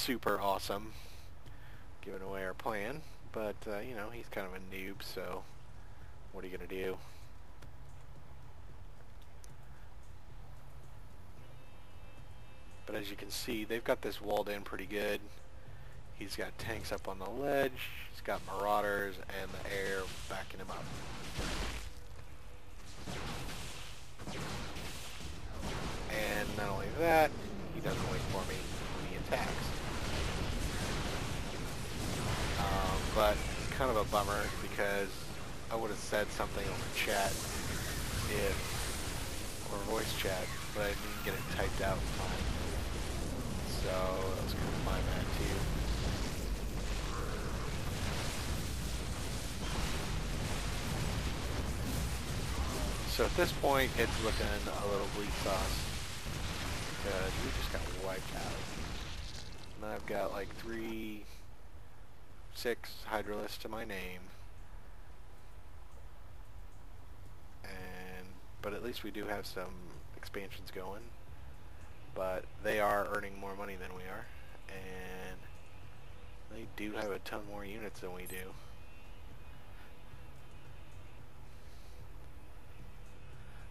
super awesome, giving away our plan. But, you know, he's kind of a noob, so what are you going to do? But as you can see, they've got this walled in pretty good. He's got tanks up on the ledge, he's got marauders, and the air backing him up. And not only that, he doesn't wait for me when he attacks. But it's kind of a bummer because I would have said something over chat or voice chat, but I didn't get it typed out in time. So that was kind of my bad too. So at this point, it's looking a little bleak sauce because we just got wiped out. And I've got like 6 Hydralisks to my name. But at least we do have some expansions going. But they are earning more money than we are. And they do have a ton more units than we do.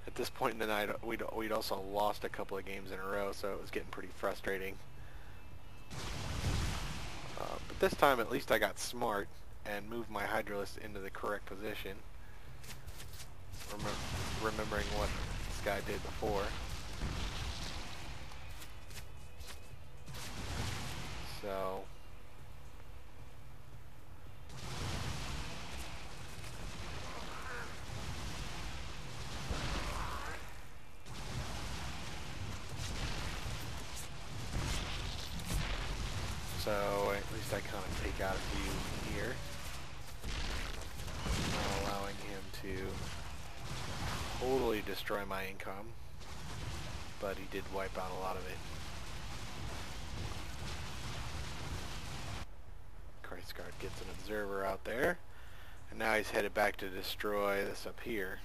At this point in the night, we'd also lost a couple of games in a row, so it was getting pretty frustrating. But this time, at least I got smart and moved my Hydralisk into the correct position. Remembering what this guy did before. So at least I kind of take out a few here, not allowing him to totally destroy my income, but he did wipe out a lot of it. Christ Guard gets an observer out there, and now he's headed back to destroy this up here.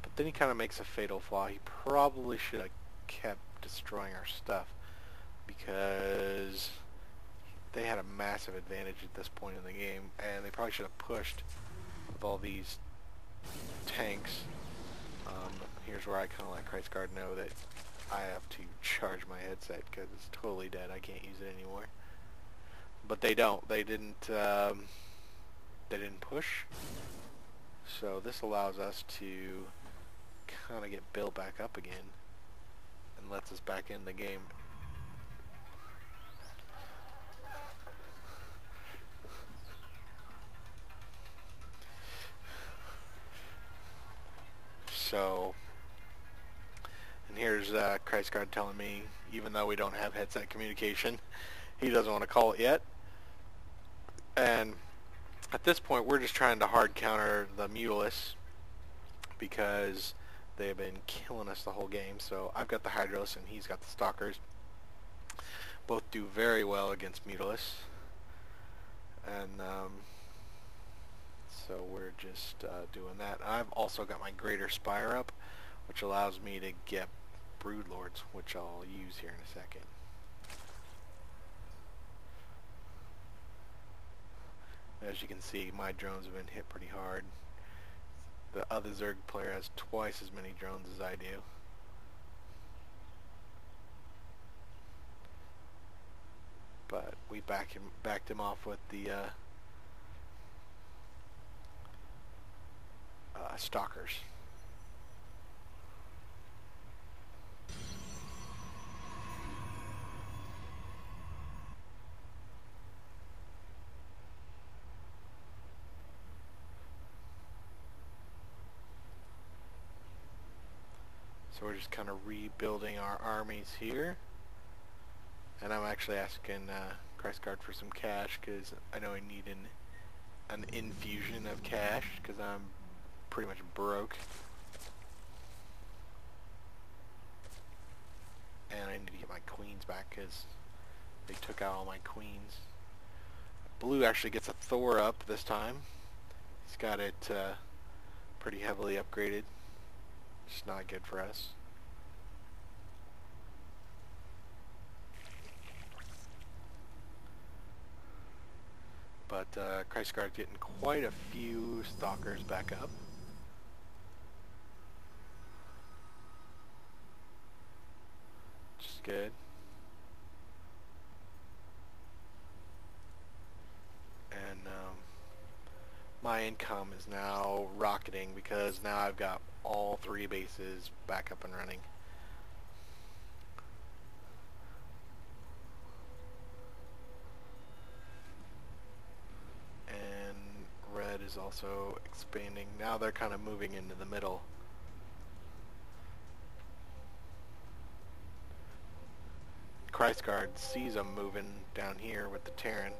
But then he kind of makes a fatal flaw. He probably should have kept destroying our stuff because they had a massive advantage at this point in the game, and they probably should have pushed with all these tanks. Here's where I kind of let Christ Guard know that I have to charge my headset because it's totally dead. I can't use it anymore. But they don't. They didn't push. So this allows us to kind of get built back up again and lets us back in the game. So, and here's Christ Guard telling me, even though we don't have headset communication, he doesn't want to call it yet. And at this point, we're just trying to hard counter the Mutalisks because they've been killing us the whole game. So I've got the Hydralisks and he's got the Stalkers. Both do very well against Mutalisks. And so we're just doing that. I've also got my Greater Spire up, which allows me to get Broodlords, which I'll use here in a second. As you can see, my drones have been hit pretty hard. The other Zerg player has twice as many drones as I do. But we backed him off with the Stalkers. So we're just kind of rebuilding our armies here. And I'm actually asking Christ Guard for some cash because I know I need an infusion of cash because I'm pretty much broke. And I need to get my queens back because they took out all my queens. Blue actually gets a Thor up this time. He's got it pretty heavily upgraded. It's not good for us. But Christguard's getting quite a few stalkers back up. Which is good. And my income is now rocketing because now I've got all 3 bases back up and running. And red is also expanding. Now they're kind of moving into the middle. Christguard sees them moving down here with the Terran.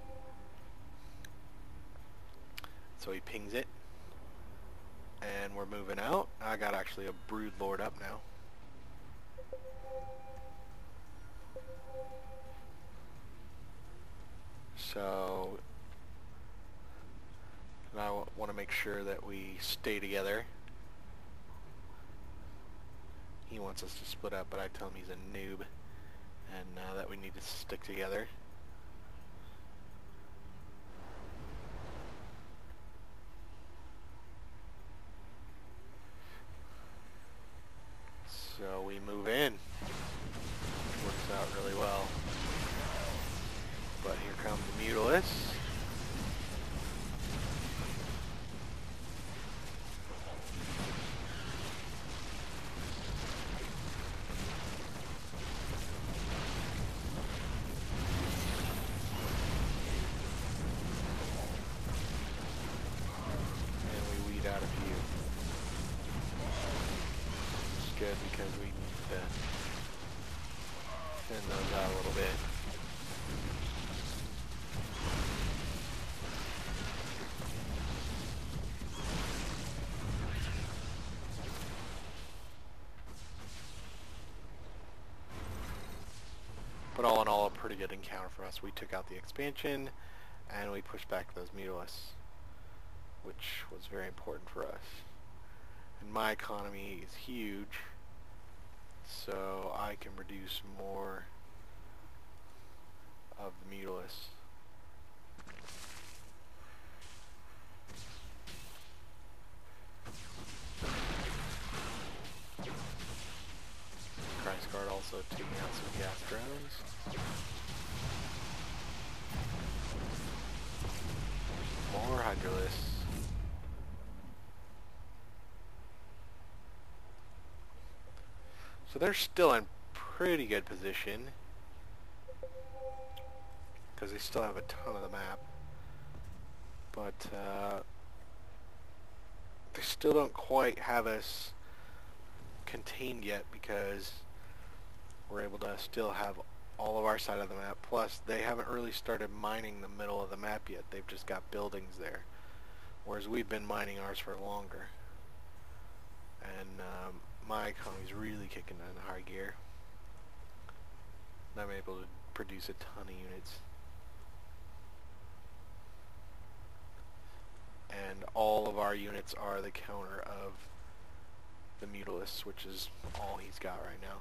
So he pings it. And we're moving out. I got actually a Brood Lord up now. So I want to make sure that we stay together. He wants us to split up, but I tell him he's a noob and that we need to stick together. So we move in. Works out really well. But here comes the Mutalisk. And we weed out a few. It's good because we need to thin those out a little bit. But all in all, a pretty good encounter for us. We took out the expansion, and we pushed back those Mutalisks, which was very important for us. And my economy is huge, so I can produce more of the Mutalisks. Christguard also taking out some gas drones. More Hydralisks. So they're still in pretty good position because they still have a ton of the map, but they still don't quite have us contained yet because we're able to still have all of our side of the map, plus they haven't really started mining the middle of the map yet. They've just got buildings there, whereas we've been mining ours for longer. And my economy's really kicking in high gear. And I'm able to produce a ton of units. And all of our units are the counter of the Mutalisks, which is all he's got right now.